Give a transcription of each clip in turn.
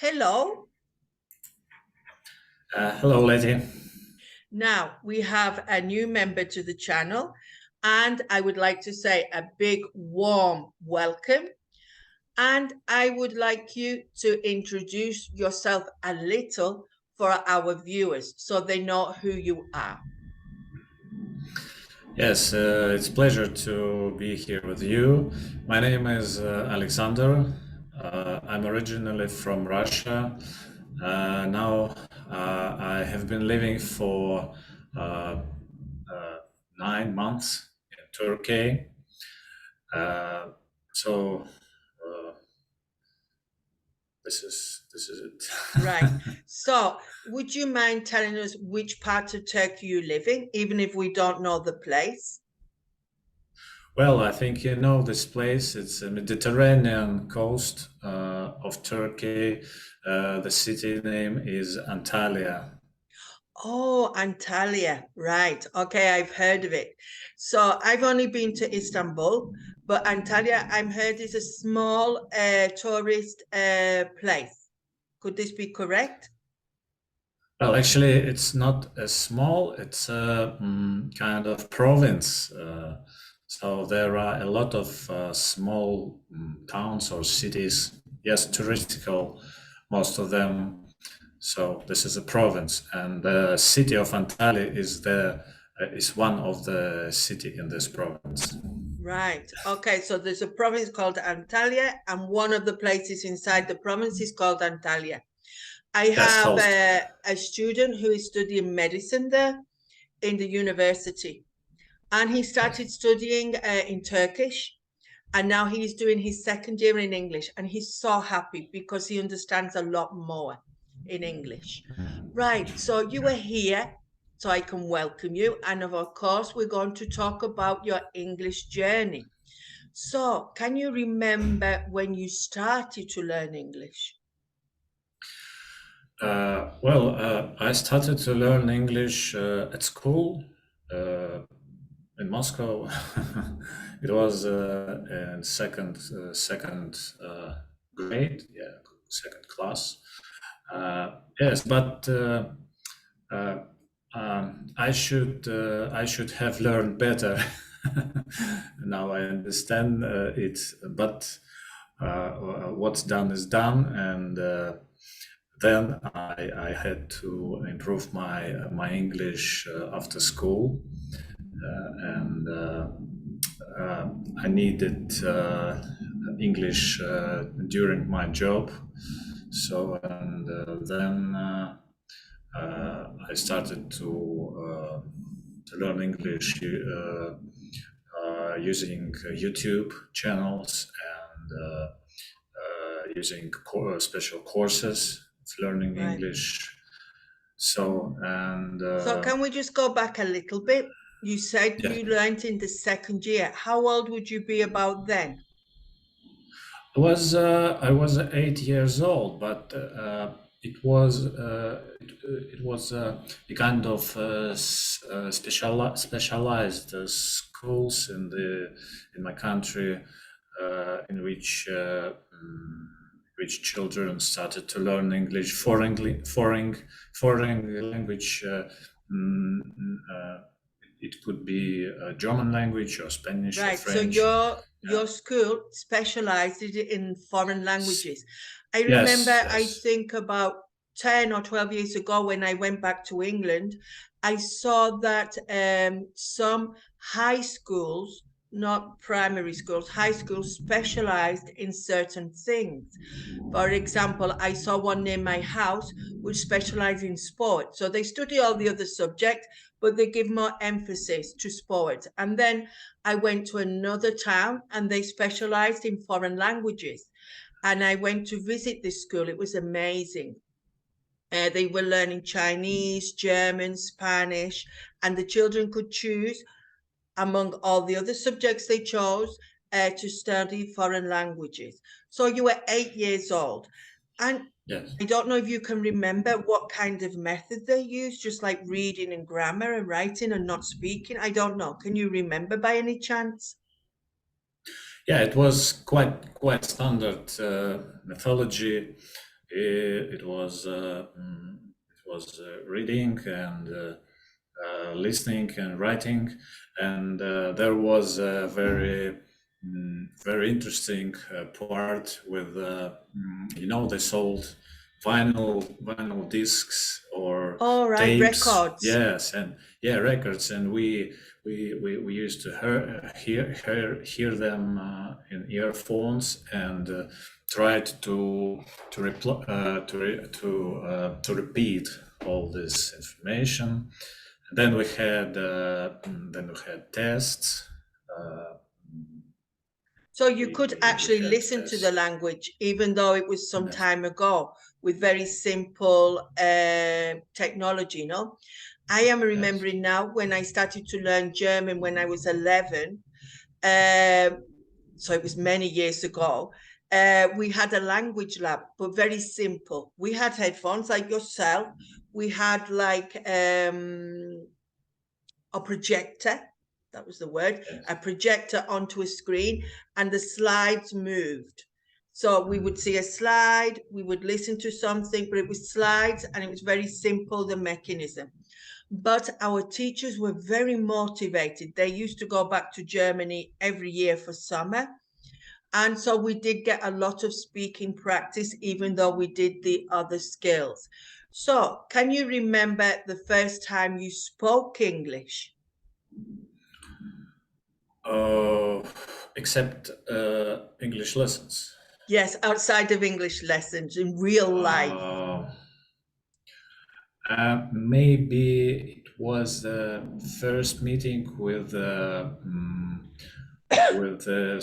Hello. Hello, Letty. Now we have a new member to the channel, and I would like to say a big warm welcome. And I would like you to introduce yourself a little for our viewers so they know who you are. Yes, it's a pleasure to be here with you. My name is Alexander. I'm originally from Russia. Now I have been living for uh, uh, 9 months in Turkey. Uh, so uh, this is Right. it. So, would you mind telling us which part of Turkey you live in, even if we don't know the place? Well, I think you know this place. It's a Mediterranean coast of Turkey. The city name is Antalya. Oh, Antalya. Right. Okay, I've heard of it. So I've only been to Istanbul, but Antalya, I'm heard, is a small tourist place. Could this be correct? Well, actually, it's not a small. It's a kind of province. So there are a lot of small towns or cities. Yes, touristical, most of them. So this is a province, and the city of Antalya is one of the city in this province. Right. Okay, so there's a province called Antalya, and one of the places inside the province is called Antalya. I Yes, have host. a student who is studying medicine there in the university, and he started studying in Turkish. And now he's doing his second year in English, and he's so happy because he understands a lot more in English. Right, so you were here, so I can welcome you. And of course, we're going to talk about your English journey. So, can you remember when you started to learn English? I started to learn English at school in Moscow. It was in second grade, yeah, second class. Yes, but uh, I should have learned better. Now I understand it, but what's done is done, and then I had to improve my English after school, and I needed English during my job. So and then I started to learn English using YouTube channels and using special courses of learning Right. English. So and So, can we just go back a little bit? You said yeah, you learned in the second year. How old would you be about then? I was 8 years old, but it was a kind of specialized schools in my country in which children started to learn English foreign language. Mm, uh, it could be German language or Spanish or Right. So French. your school specialized in foreign languages. I remember, Yes, I yes. think about 10 or 12 years ago when I went back to England, I saw that some high schools, not primary schools, high schools specialized in certain things. For example, I saw one near my house which specialized in sport. So they study all the other subjects, but they give more emphasis to sport. And then I went to another town and they specialized in foreign languages. And I went to visit this school. It was amazing. They were learning Chinese, German, Spanish, and the children could choose among all the other subjects they chose to study foreign languages. So you were 8 years old. And Yes. I don't know if you can remember what kind of method they used, just like reading and grammar and writing and not speaking. I don't know. Can you remember by any chance? Yeah, it was quite standard methodology. it was reading and listening and writing, and there was a very interesting part with they sold vinyl discs or All right, tapes, records. yes, and yeah, records, and we used to hear them in earphones and tried to repeat all this information. Then we had tests. Uh, So you could we actually had listen to the tests. language, even though it was some Yes, time ago, with very simple technology, no? I am yes. remembering now when I started to learn German when I was 11. Um, so it was many years ago. We had a language lab, but very simple. We had headphones like yourself. We had like a projector. That was the word. Yes. A projector onto a screen, and the slides moved. So we would see a slide, we would listen to something, but it was slides and it was very simple, the mechanism. But our teachers were very motivated. They used to go back to Germany every year for summer. And so we did get a lot of speaking practice, even though we did the other skills. So, can you remember the first time you spoke English? Uh, except English lessons. Yes, outside of English lessons in real life. Uh, Maybe it was the first meeting with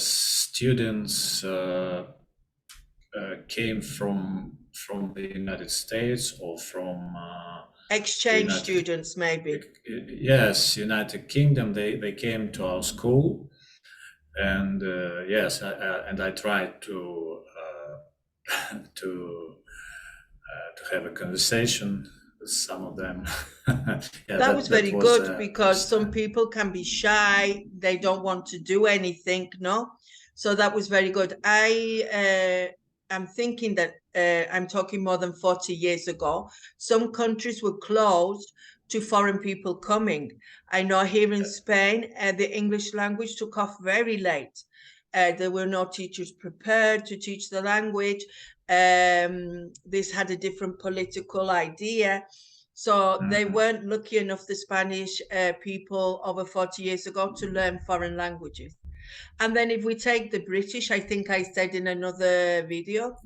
students came from the United States or from the Exchange United. students, maybe. Yes, United Kingdom. They came to our school, and yes, I tried to to have a conversation with some of them. Yeah, That was that very was good the because first some time. people can be shy, they don't want to do anything, no? So that was very good. am thinking that I'm talking more than 40 years ago. Some countries were closed to foreign people coming. I know here in Spain, the English language took off very late. There were no teachers prepared to teach the language. This had a different political idea. So they Mhm. weren't lucky enough, the Spanish people over 40 years ago, to learn foreign languages. And then if we take the British, I think I said in another video,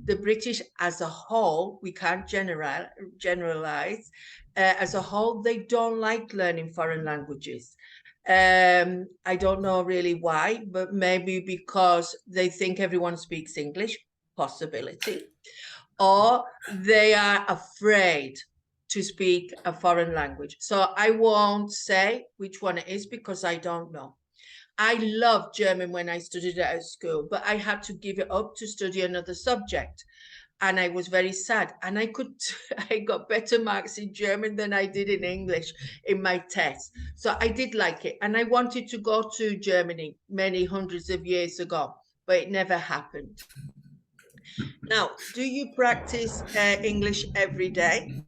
the British as a whole, we can't generalize, as a whole, they don't like learning foreign languages. I don't know really why, but maybe because they think everyone speaks English, possibility, or they are afraid to speak a foreign language. So I won't say which one it is because I don't know. I loved German when I studied it at school, but I had to give it up to study another subject. And I was very sad. And I got better marks in German than I did in English in my test. So I did like it. And I wanted to go to Germany many hundreds of years ago, but it never happened. Now, do you practice English every day?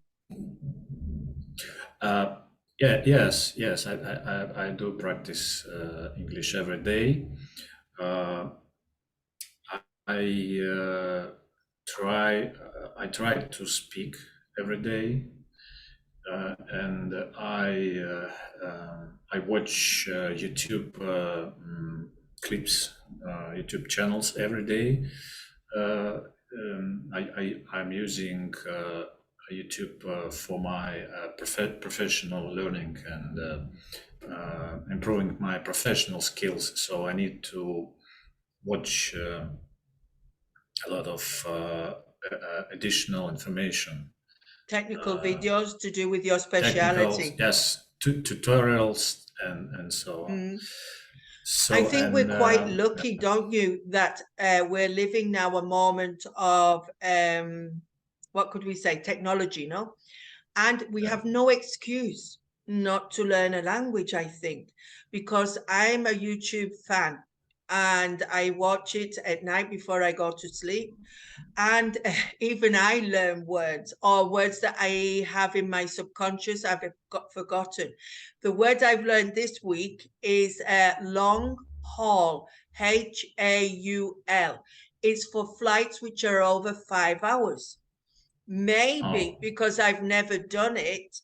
Uh, yeah, yes. I do practice English every day. Uh, I try to speak every day, and I watch YouTube clips, YouTube channels every day. I'm using YouTube for my professional learning and improving my professional skills. So I need to watch a lot of additional information, Technical uh, videos to do with your technicals, speciality. yes, tutorials, and so on. Mm. I So think we're and quite lucky, don't you, that we're living now a moment of, what could we say, technology, no? And we uh, have no excuse not to learn a language, I think, because I'm a YouTube fan. and I watch it at night before I go to sleep. And even I learn words or words that I have in my subconscious I've got forgotten. The word I've learned this week is long haul, HAUL. It's for flights which are over 5 hours. Maybe Oh, because I've never done it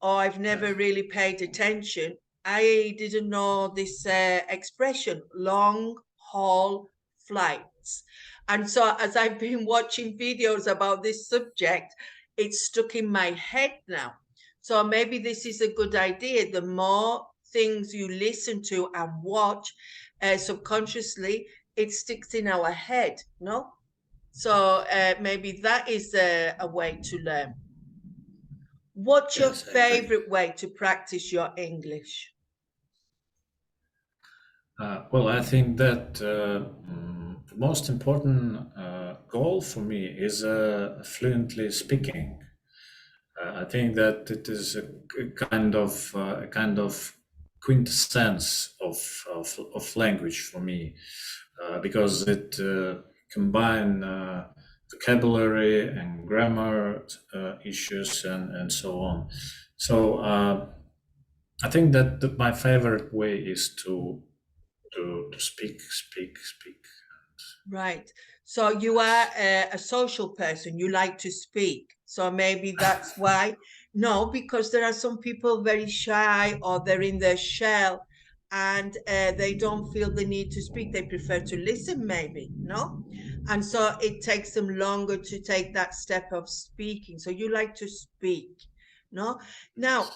or I've never yes, really paid attention, I didn't know this expression, long haul flights. And so, as I've been watching videos about this subject, it's stuck in my head now. So, maybe this is a good idea. The more things you listen to and watch subconsciously, it sticks in our head, no? So, maybe that is a way to learn. What's your yes, I agree. favorite way to practice your English? Well, I think that the most important goal for me is fluently speaking. I think that it is a kind of quintessence of language for me, because it combine vocabulary and grammar issues and so on. So I think that my favorite way is to speak. Right. So you are a social person. You like to speak. So maybe that's why. No, because there are some people very shy or they're in their shell and they don't feel the need to speak. They prefer to listen, maybe, no? And so it takes them longer to take that step of speaking. So you like to speak, no? Now,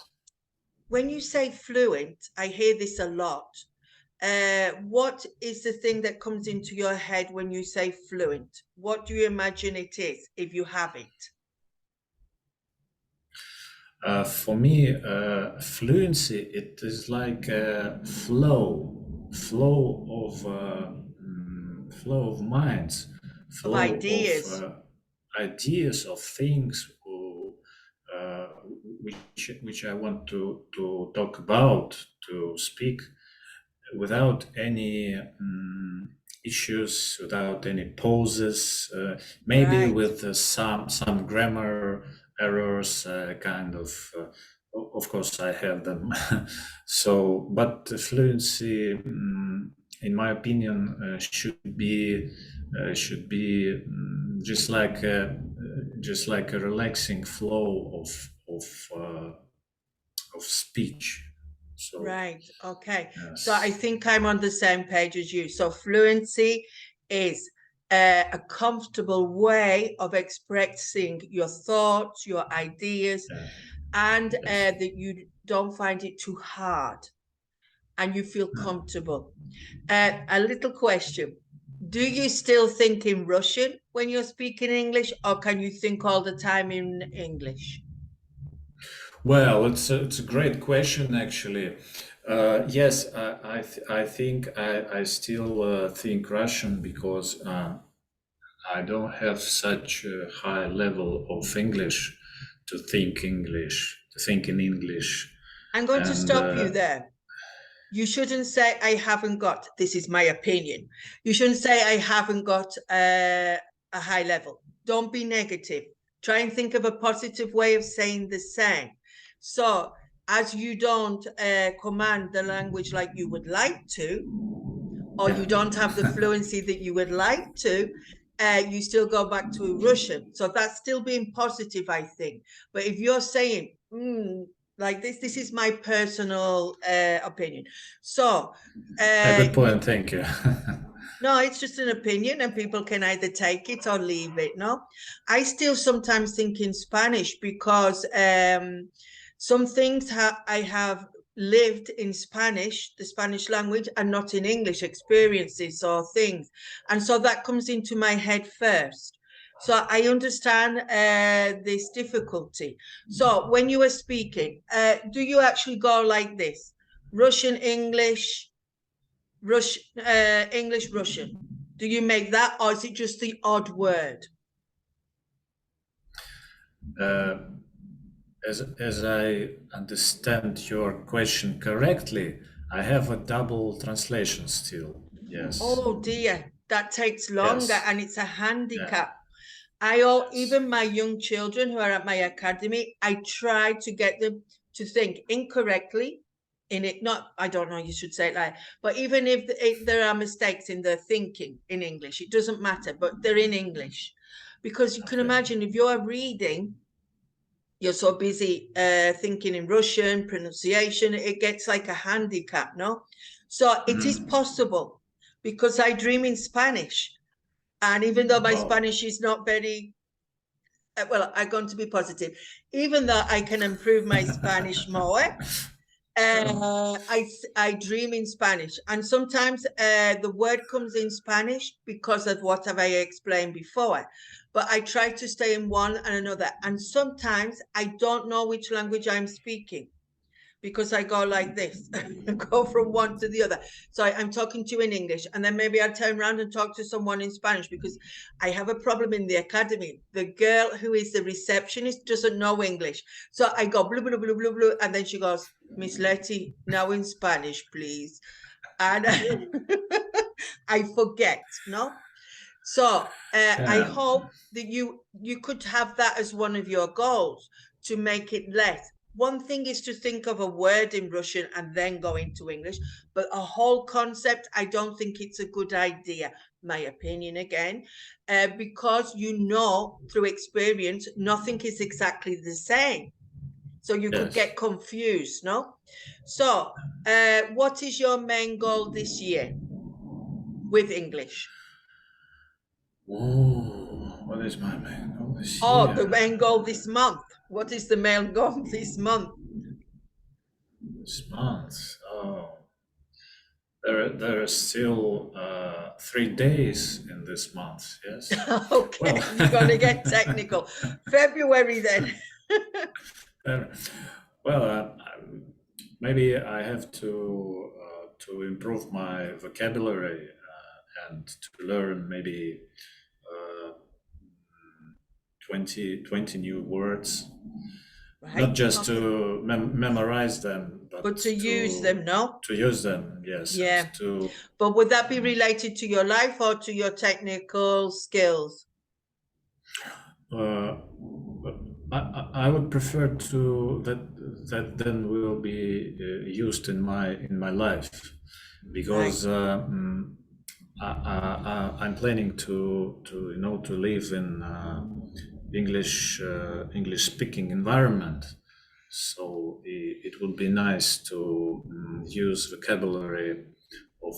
when you say fluent, I hear this a lot. What is the thing that comes into your head when you say fluent? What do you imagine it is if you have it? For me, fluency it is like a flow of minds, Of flow of ideas, ideas of things uh, which I want to talk about, to speak without any issues, without any pauses, maybe right, with some grammar errors, of course, I have them. So, but the fluency, in my opinion, should be just like a relaxing flow of speech. So, right. Okay. So I yes. think I'm on the same page as you. So fluency is a comfortable way of expressing your thoughts, your ideas, Yes, and yes. that you don't find it too hard and you feel No. comfortable. A little question. Do you still think in Russian when you're speaking English, or can you think all the time in English? Well, it's a great question, actually. Yes, I think I still think Russian because I don't have such a high level of English to think in English, I'm going to and stop you there. You shouldn't say, I haven't got, this is my opinion. You shouldn't say, I haven't got a high level. Don't be negative. Try and think of a positive way of saying the same. So, as you don't command the language like you would like to, or yeah. you don't have the fluency that you would like to, you still go back to Russian. So that's still being positive, I think. But if you're saying, like this is my personal opinion. So, A good you, point. Thank you. no, it's just an opinion, and people can either take it or leave it. No, I still sometimes think in Spanish because some things I have lived in Spanish, the Spanish language, and not in English experiences or things, and so that comes into my head first. So I understand this difficulty. So when you were speaking, do you actually go like this? Russian, English, English, Russian. Do you make that, or is it just the odd word? uh, as I understand your question correctly, I have a double translation still. Yes. Oh dear, that takes longer Yes. and it's a Yeah. handicap. Yes. Even my young children who are at my academy, I try to get them to think incorrectly in it. Not, I don't know, you should say it like, but even if there are mistakes in their thinking in English, it doesn't matter, but they're in English. Because you can Okay. imagine if you're reading, you're so busy thinking in Russian, pronunciation, it gets like a handicap, no? So it is Mhm. possible because I dream in Spanish. And even though my Oh. Spanish is not very, well, I'm going to be positive, even though I can improve my Spanish more, Yeah. I dream in Spanish. And sometimes the word comes in Spanish because of what have I explained before. But I try to stay in one and another. And sometimes I don't know which language I'm speaking because I go like this, go from one to the other. So I'm talking to you in English, and then maybe I turn around and talk to someone in Spanish because I have a problem in the academy. The girl who is the receptionist doesn't know English. So I go blue, blue, blue, blue, blue, and then she goes, Miss Letty, now in Spanish, please. And I forget, no? So I Yeah. hope that you could have that as one of your goals to make it less. One thing is to think of a word in Russian and then go into English, but a whole concept, I don't think it's a good idea. My opinion again, because you know through experience, nothing is exactly the same. So you could Yes. get confused, no? So, what is your main goal this year with English? Oh, what is my main goal this Oh, the year? main goal this month. What is the main goal this month? This month. Oh, there are still 3 days in this month. Yes. Well. Okay, you're going to get technical. February then. uh, well, maybe I have to improve my vocabulary and to learn maybe uh, 20 new words, not Right. just Okay. to memorize them, But but to use them, no? to use them. Yes, and Yeah. to. But would that be related to your life or to your technical skills? Uh, I would prefer to that then will be used in my life, Right. because I'm planning to live in English speaking environment. So it would be nice to use vocabulary of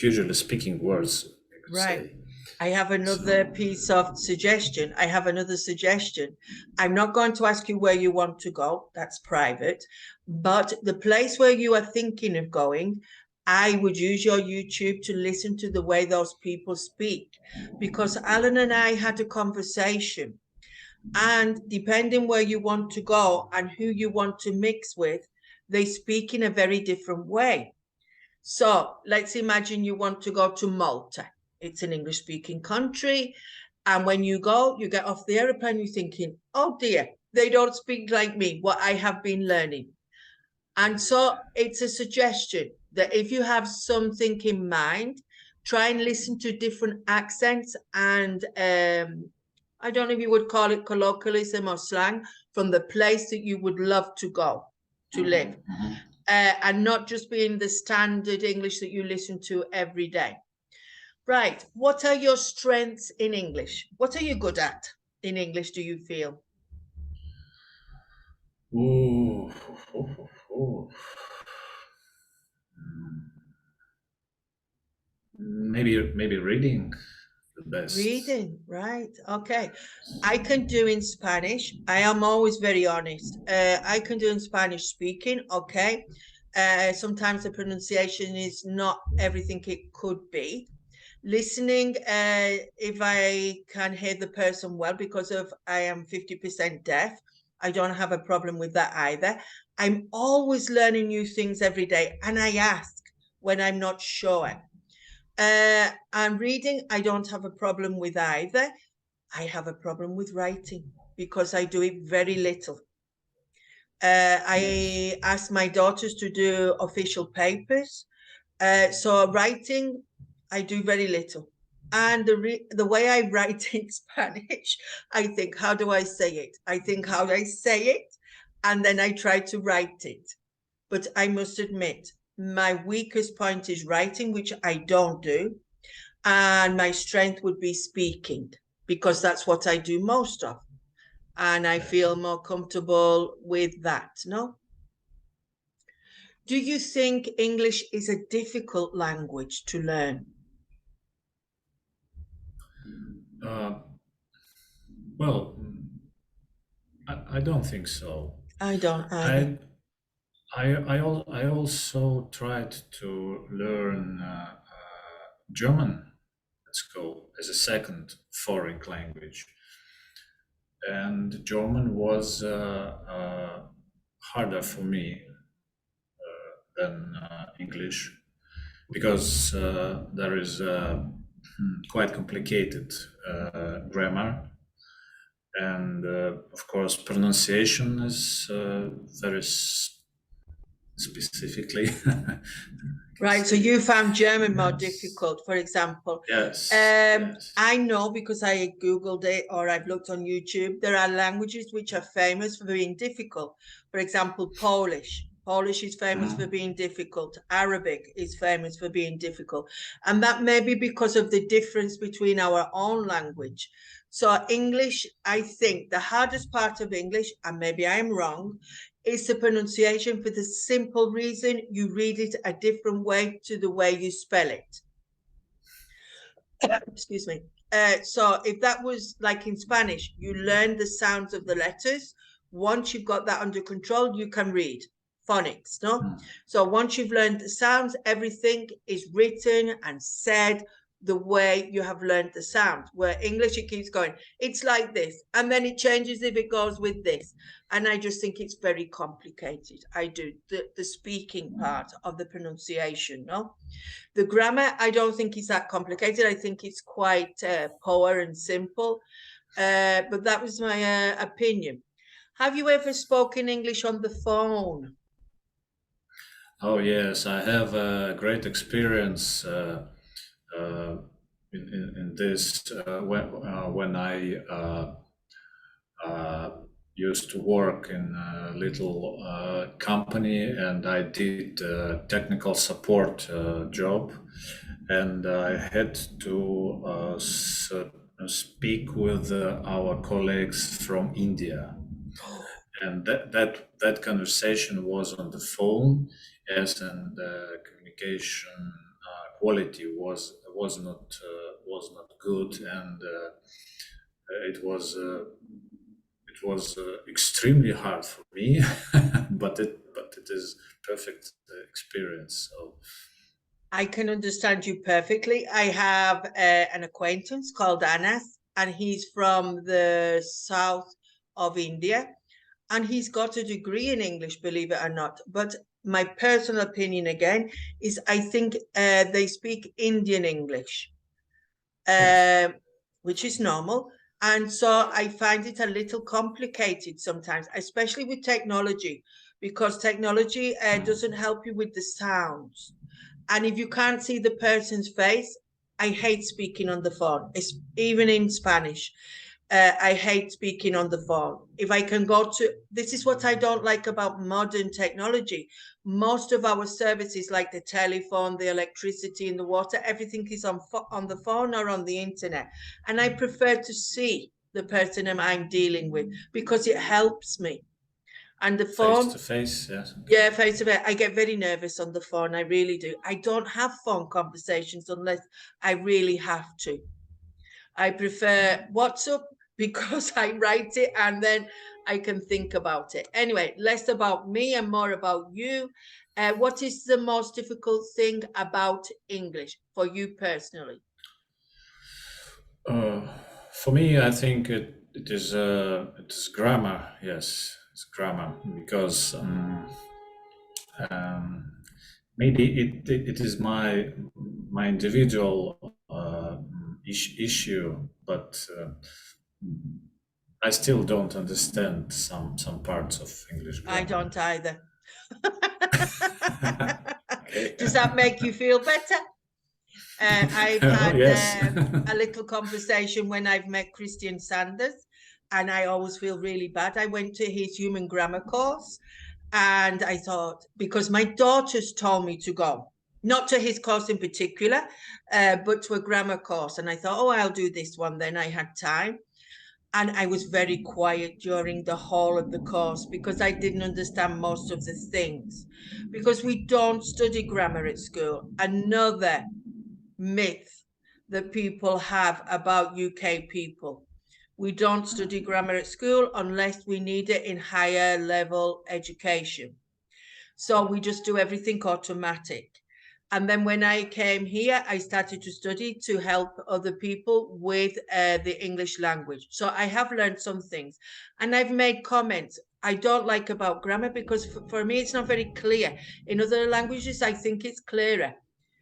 usually speaking words, I could Right. say. I have another So piece of suggestion. I have another suggestion. I'm not going to ask you where you want to go, that's private. But the place where you are thinking of going, I would use your YouTube to listen to the way those people speak. Because Alan and I had a conversation, and depending where you want to go and who you want to mix with, they speak in a very different way. So let's imagine you want to go to Malta. It's an English speaking country. And when you go, you get off the aeroplane, you're thinking, oh dear, they don't speak like me, what I have been learning. And so it's a suggestion that if you have something in mind, try and listen to different accents and I don't know if you would call it colloquialism or slang from the place that you would love to go to live, and not just being the standard English that you listen to every day. Right. What are your strengths in English? What are you good at in English, do you feel? ooh, ooh. Maybe reading the best. Reading, right. Okay. I can do in Spanish. I am always very honest. I can do in Spanish speaking, okay. Sometimes the pronunciation is not everything it could be. Listening, if I can hear the person well, because of I am 50% deaf, I don't have a problem with that either. I'm always learning new things every day, and I ask when I'm not sure. And reading, I don't have a problem with either. I have a problem with writing because I do it very little. Yes. I asked my daughters to do official papers. So writing, I do very little. And the way I write in Spanish, I think, how do I say it? I think, how do I say it? And then I try to write it. But I must admit, my weakest point is writing, which I don't do. And my strength would be speaking, because that's what I do most of. And I Yes. feel more comfortable with that, no? Do you think English is a difficult language to learn? Uh, well, I don't think so. I don't either. I I also tried to learn German at school as a second foreign language, and German was harder for me than English because there is quite complicated grammar, and of course pronunciation is very specifically. I can Right, so say you it. found German more Yes, difficult, for example. yes, yes. I know because I Googled it or I've looked on YouTube, there are languages which are famous for being difficult. For example, Polish. Polish is famous for Mhm. being difficult. Arabic is famous for being difficult. And that may be because of the difference between our own language. So, English, I think the hardest part of English, and maybe I'm wrong, is the pronunciation for the simple reason you read it a different way to the way you spell it. Excuse me. So if that was like in Spanish, you learn the sounds of the letters. Once you've got that under control, you can read phonics, no? Mm. So once you've learned the sounds, everything is written and said the way you have learned the sound. Where English, it keeps going, it's like this, and then it changes if it goes with this. And I just think it's very complicated. I do the speaking part of the pronunciation, no? The grammar, I don't think is that complicated. I think it's quite poor and simple. But that was my opinion. Have you ever spoken English on the phone? Oh yes, I have a great experience uh, in this when I uh, used to work in a little company, and I did a technical support job, and I had to speak with our colleagues from India, and that conversation was on the phone, yes, and communication quality was not good, and it was extremely hard for me, but it is perfect experience. So I can understand you perfectly. I have an acquaintance called Anas, and he's from the south of India, and he's got a degree in English, believe it or not. But my personal opinion again is I think they speak Indian English, yes. um, which is normal. And so I find it a little complicated sometimes, especially with technology, because technology doesn't help you with the sounds. And if you can't see the person's face, I hate speaking on the phone, it's, even in Spanish. I hate speaking on the phone. If I can go to, this is what I don't like about modern technology. Most of our services, like the telephone, the electricity, and the water, everything is on the phone or on the internet. And I prefer to see the person I'm dealing with because it helps me. And the Face phone, to face, yes. Okay. yeah, face to face, I get very nervous on the phone. I really do. I don't have phone conversations unless I really have to. I prefer WhatsApp because I write it and then I can think about it. Anyway, less about me and more about you. What is the most difficult thing about English for you personally? Uh, for me, I think it is grammar. Yes, it's grammar because um, maybe it is my individual issue, but I still don't understand some parts of English I grammar. don't either. Okay. Does that make you feel better? I've Oh, had yes. a little conversation when I've met Christian Sanders, and I always feel really bad. I went to his human grammar course, and I thought, because my daughters told me to go, not to his course in particular, but to a grammar course. And I thought, oh, I'll do this one. Then I had time. And I was very quiet during the whole of the course because I didn't understand most of the things. Because we don't study grammar at school. Another myth that people have about UK people. We don't study grammar at school unless we need it in higher level education. So we just do everything automatic. And then when I came here, I started to study to help other people with the English language. So I have learned some things and I've made comments I don't like about grammar because for me, it's not very clear. In other languages, I think it's clearer.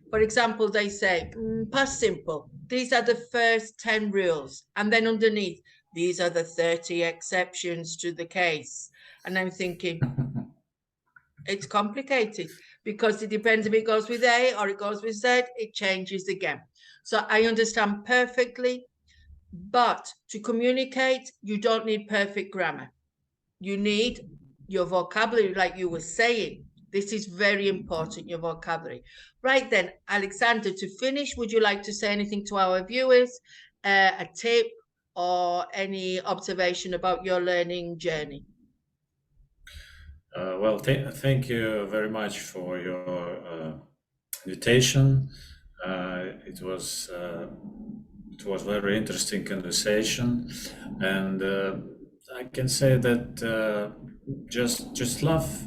For example, they say past simple. These are the first 10 rules. And then underneath, these are the 30 exceptions to the case. And I'm thinking, it's complicated because it depends if it goes with A or it goes with Z, it changes again. So I understand perfectly, but to communicate, you don't need perfect grammar. You need your vocabulary, like you were saying. This is very important, your vocabulary. Right then, Alexander, to finish, would you like to say anything to our viewers, a tip or any observation about your learning journey? Well, thank you very much for your invitation. It was very interesting conversation, and I can say that just love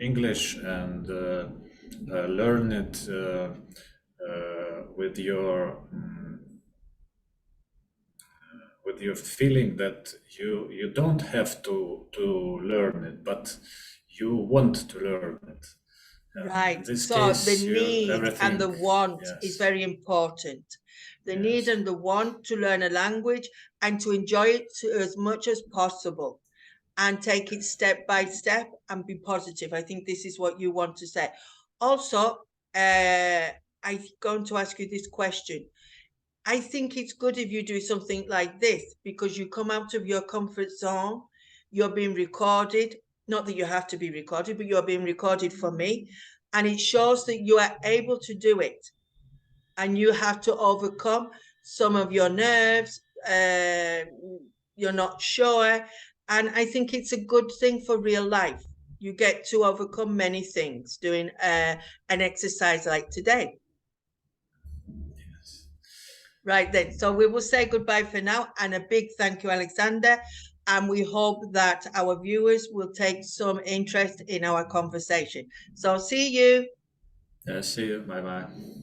English and learn it with your feeling that you don't have to learn it, but you want to learn it. In Right. this So the case, you need and everything. the want is Yes, very important. The need yes, and the want to learn a language and to enjoy it as much as possible and take it yes. step by step and be positive. I think this is what you want to say. Also, I'm going to ask you this question. I think it's good if you do something like this because you come out of your comfort zone. You're being recorded. Not that you have to be recorded, but you're being recorded for me. And it shows that you are able to do it. And you have to overcome some of your nerves. You're not sure. And I think it's a good thing for real life. You get to overcome many things doing an exercise like today. Yes. Right then. So we will say goodbye for now and a big thank you, Alexander. And we hope that our viewers will take some interest in our conversation. So see you. See you. Bye bye.